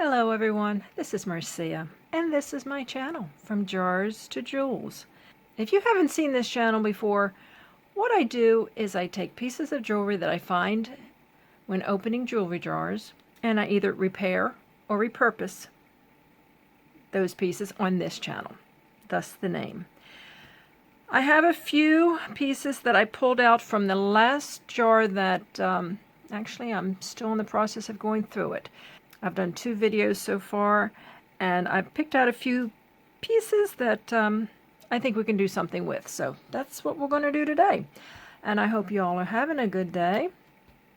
Hello everyone, this is Marcia, and this is my channel, From Jars to Jewels. If you haven't seen this channel before, what I do is I take pieces of jewelry that I find when opening jewelry jars, and I either repair or repurpose those pieces on this channel, thus the name. I have a few pieces that I pulled out from the last jar that, actually I'm still in the process of going through it. I've done 2 videos so far, and I've picked out a few pieces that I think we can do something with. So that's what we're going to do today. And I hope you all are having a good day.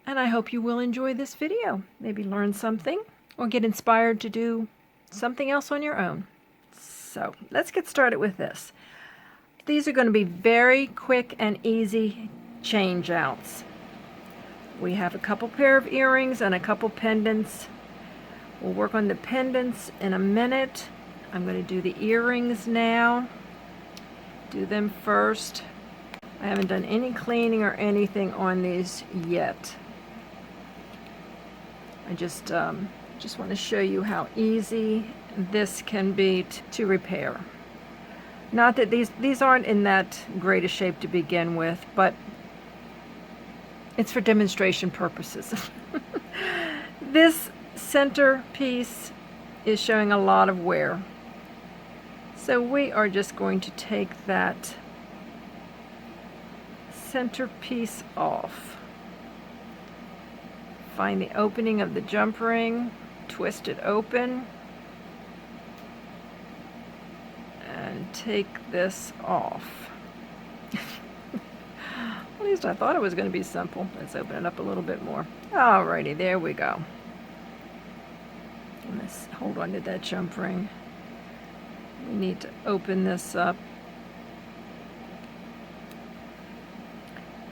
And I hope you will enjoy this video. Maybe learn something or get inspired to do something else on your own. So let's get started with this. These are going to be very quick and easy change outs. We have a couple pair of earrings and a couple pendants. We'll work on the pendants in a minute. I'm going to do the earrings now. Do them first. I haven't done any cleaning or anything on these yet. I just want to show you how easy this can be to repair. Not that these aren't in that great a shape to begin with, but it's for demonstration purposes. This center piece is showing a lot of wear. So we are just going to take that center piece off. Find the opening of the jump ring, twist it open, and take this off. At least I thought it was going to be simple. Let's open it up a little bit more. Alrighty, there we go. Let's hold on to that jump ring. We need to open this up.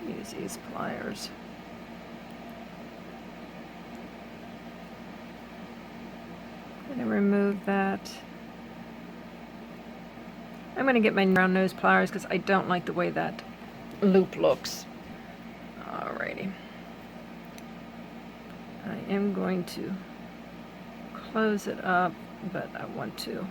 Use these pliers. I'm going to remove that. I'm going to get my round nose pliers because I don't like the way that loop looks. Alrighty. I am going to close it up, but I want to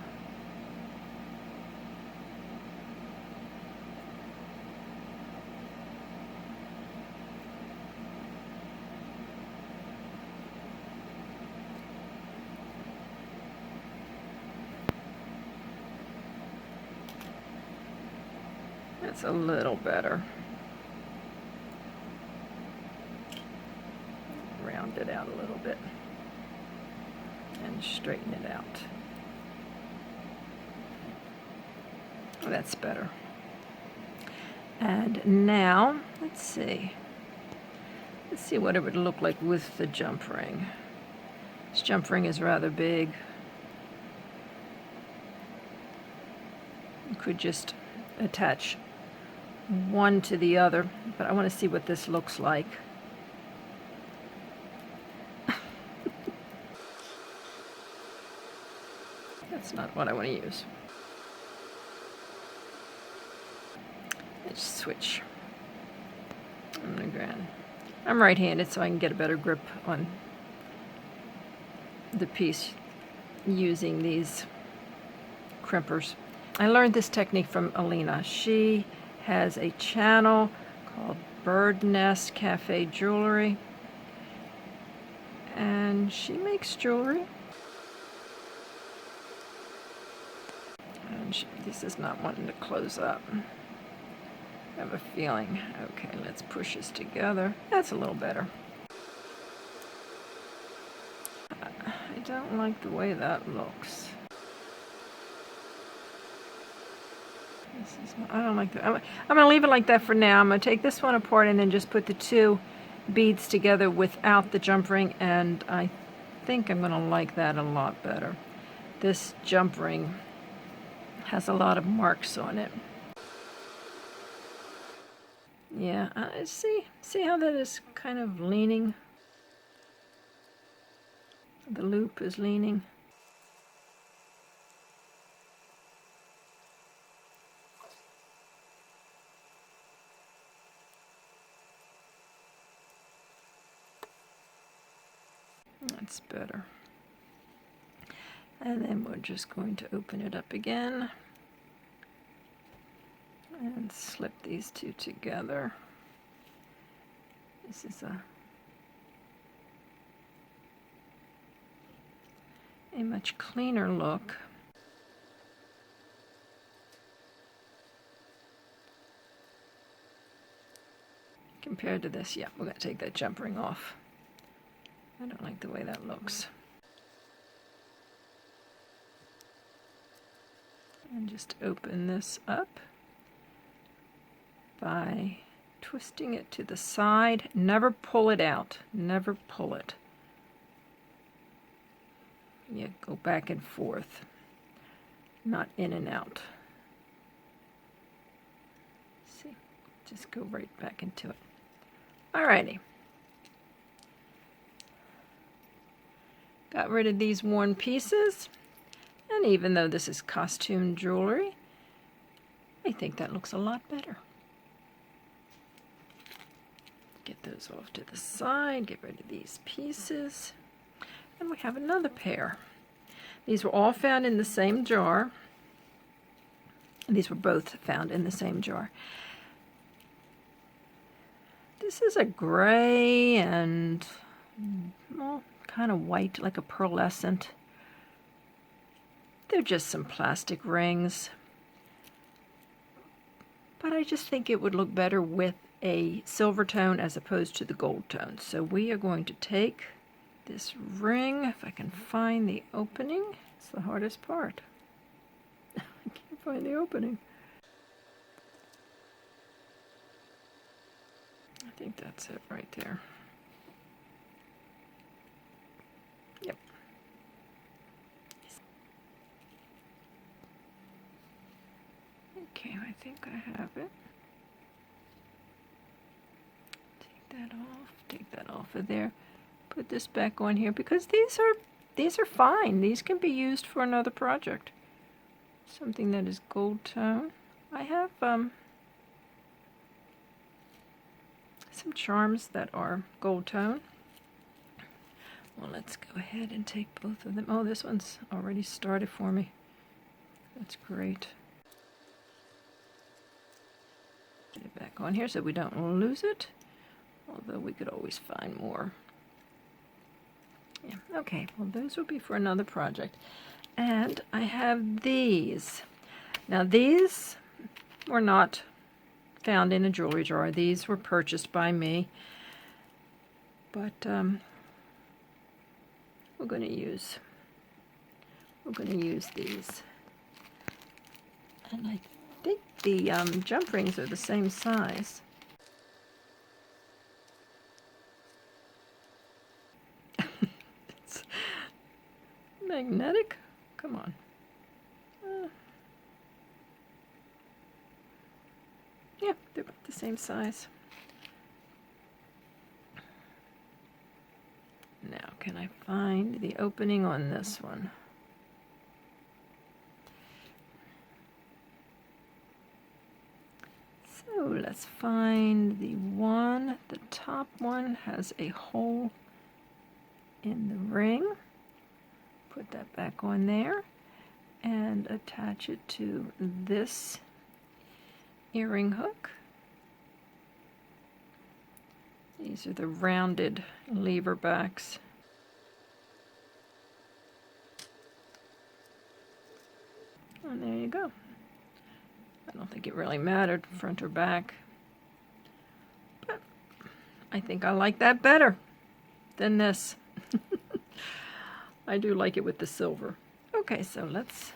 that's a little better. Round it out a little bit and straighten it out. Oh, that's better. And now, let's see what it would look like with the jump ring. This jump ring is rather big. You could just attach one to the other, but I want to see what this looks like. That's not what I want to use. Let's switch. I'm right-handed, so I can get a better grip on the piece using these crimpers. I learned this technique from Alina. She has a channel called Bird Nest Cafe Jewelry, and she makes jewelry. And this is not wanting to close up. I have a feeling. Okay, let's push this together. That's a little better. I don't like the way that looks. I don't like that. I'm going to leave it like that for now. I'm going to take this one apart and then just put the 2 beads together without the jump ring, and I think I'm going to like that a lot better. This jump ring has a lot of marks on it. Yeah, see how that is kind of leaning? The loop is leaning. That's better. And then we're just going to open it up again and slip these two together. This is a much cleaner look. Compared to this, yeah, we're going to take that jump ring off. I don't like the way that looks. And just open this up by twisting it to the side. Never pull it out. Never pull it. You go back and forth, not in and out. See, just go right back into it. Alrighty. Got rid of these worn pieces, and even though this is costume jewelry, I think that looks a lot better. Get those off to the side, get rid of these pieces. And we have another pair. These were all found in the same jar. These were both found in the same jar. This is a gray and, well, kind of white, like a pearlescent. They're just some plastic rings. But I just think it would look better with a silver tone as opposed to the gold tone. So we are going to take this ring, if I can find the opening. It's the hardest part. I can't find the opening. I think that's it right there. Yep. Okay, I think I have it. Take that off of there. Put this back on here because these are fine. These can be used for another project. Something that is gold tone. I have some charms that are gold tone. Well, let's go ahead and take both of them. Oh, this one's already started for me. That's great. Get it back on here so we don't lose it. Although we could always find more. Yeah, okay, well those will be for another project. And I have these. Now these were not found in a jewelry jar. These were purchased by me. But we're going to use these. And I think the jump rings are the same size. Magnetic? Come on. Yeah, they're about the same size. Now, can I find the opening on this one? So let's find the one. The top one has a hole in the ring. Put that back on there and attach it to this earring hook. These are the rounded lever backs. And there you go. I don't think it really mattered, front or back. But I think I like that better than this. I do like it with the silver. Okay, so let's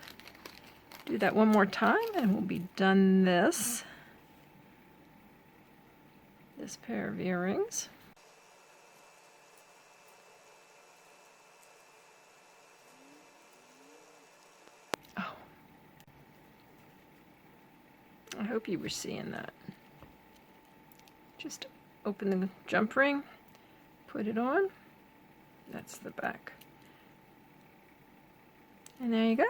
do that one more time and we'll be done this pair of earrings. Oh, I hope you were seeing that. Just open the jump ring, put it on. That's the back. And there you go.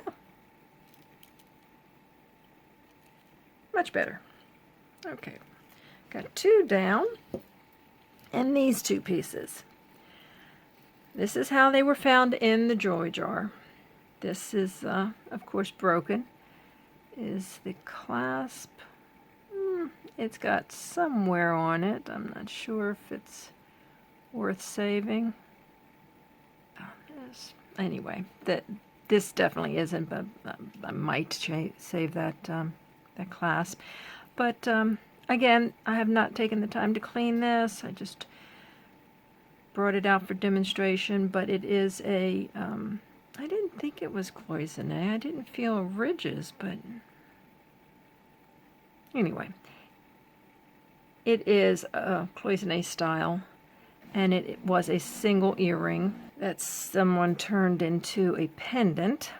Much better. Okay, got two down and these two pieces. This is how they were found in the jewelry jar. This is, of course, broken. Is the clasp. It's got some wear on it. I'm not sure if it's worth saving. Anyway, this definitely isn't, but I might save that that clasp. But again, I have not taken the time to clean this. I just brought it out for demonstration, but it is a, I didn't think it was cloisonne. I didn't feel ridges, but anyway, it is a cloisonne style, and it was a single earring that someone turned into a pendant,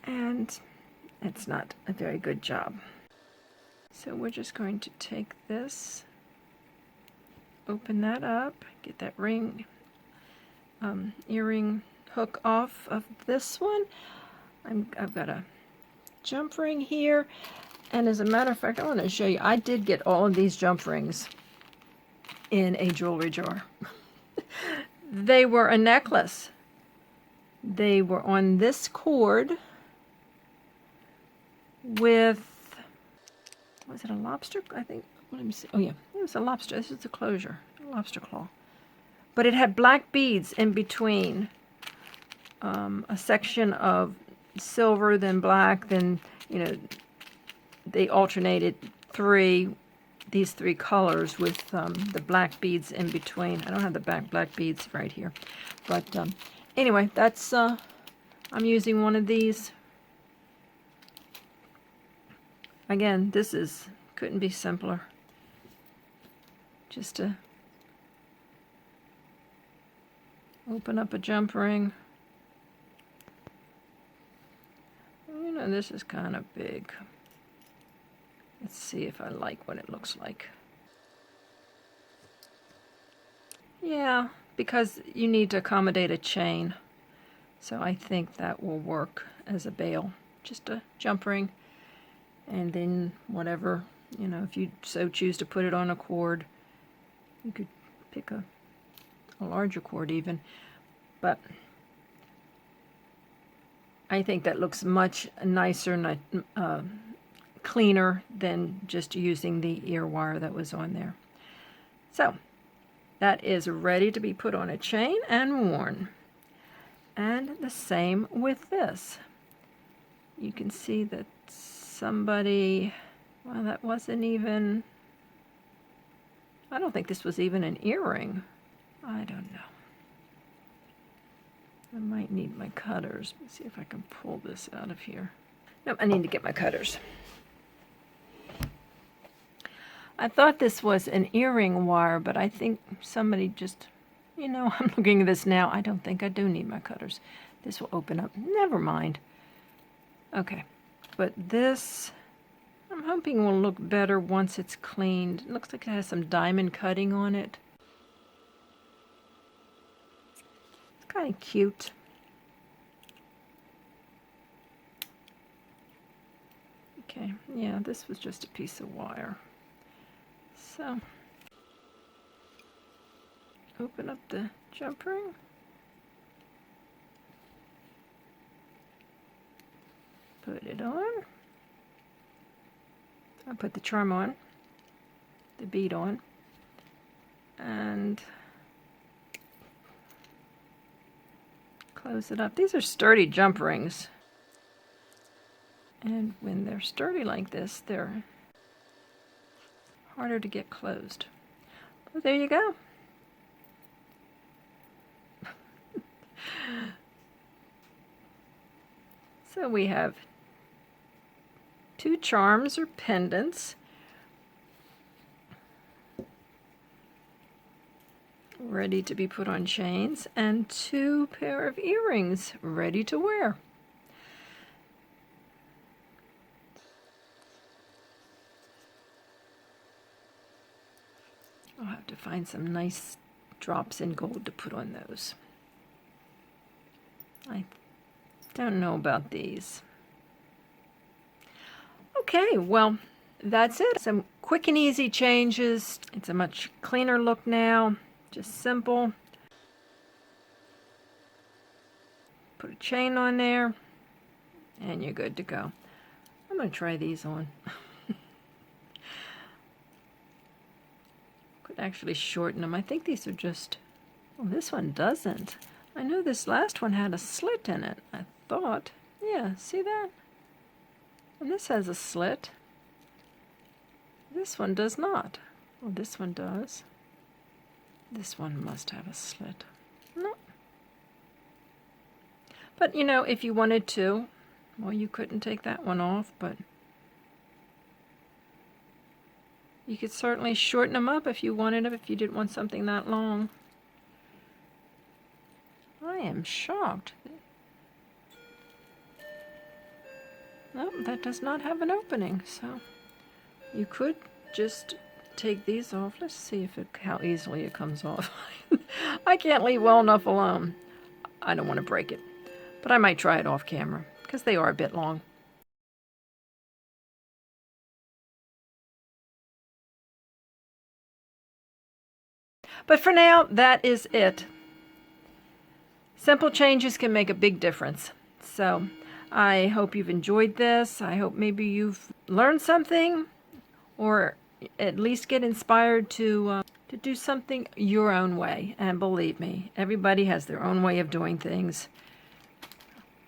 and it's not a very good job. So we're just going to take this, open that up, get that earring hook off of this one. I've got a jump ring here, and as a matter of fact, I want to show you, I did get all of these jump rings in a jewelry jar. They were a necklace. They were on this cord with, was it a lobster? I think, let me see. Oh yeah, it was a lobster. This is the closure, lobster claw. But it had black beads in between. A section of silver, then black, then, you know, they alternated these three colors with the black beads in between. I don't have the black beads right here. But anyway, that's, I'm using one of these. Again, this couldn't be simpler. Just to open up a jump ring. You know, this is kind of big. Let's see if I like what it looks like. Yeah, because you need to accommodate a chain. So I think that will work as a bail. Just a jump ring. And then whatever, you know, if you so choose to put it on a cord, you could pick a larger cord even. But I think that looks much nicer, cleaner than just using the ear wire that was on there. So that is ready to be put on a chain and worn. And the same with this. You can see that somebody, well, that wasn't even, I don't think this was even an earring. I don't know. I might need my cutters. Let's see if I can pull this out of here. Nope, I need to get my cutters. I thought this was an earring wire, but I think somebody just, you know, I'm looking at this now. I don't think I do need my cutters. This will open up. Never mind. Okay, but this, I'm hoping will look better once it's cleaned. It looks like it has some diamond cutting on it. It's kind of cute. Okay, yeah, this was just a piece of wire. So, open up the jump ring. Put it on. I'll put the charm on, the bead on, and close it up. These are sturdy jump rings. And when they're sturdy like this, they're harder to get closed. But there you go. So we have two charms or pendants ready to be put on chains, and two pair of earrings ready to wear. I'll have to find some nice drops in gold to put on those. I don't know about these. Okay, well, that's it. Some quick and easy changes. It's a much cleaner look now. Just simple. Put a chain on there, and you're good to go. I'm going to try these on. Could actually shorten them. I think these are just... Well, this one doesn't. I know this last one had a slit in it, I thought. Yeah, see that? And this has a slit. This one does not. Well, this one does. This one must have a slit. No. But, you know, if you wanted to, well, you couldn't take that one off, but you could certainly shorten them up if you wanted them, if you didn't want something that long. I am shocked. No, that does not have an opening, so you could just take these off. Let's see how easily it comes off. I can't leave well enough alone. I don't want to break it, but I might try it off camera because they are a bit long. But for now, that is it. Simple changes can make a big difference. So I hope you've enjoyed this. I hope maybe you've learned something, or at least get inspired to do something your own way. And believe me, everybody has their own way of doing things.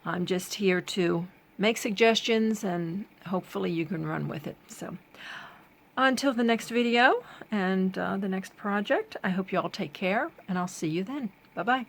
I'm just here to make suggestions, and hopefully you can run with it. So until the next video and the next project, I hope you all take care, and I'll see you then. Bye-bye.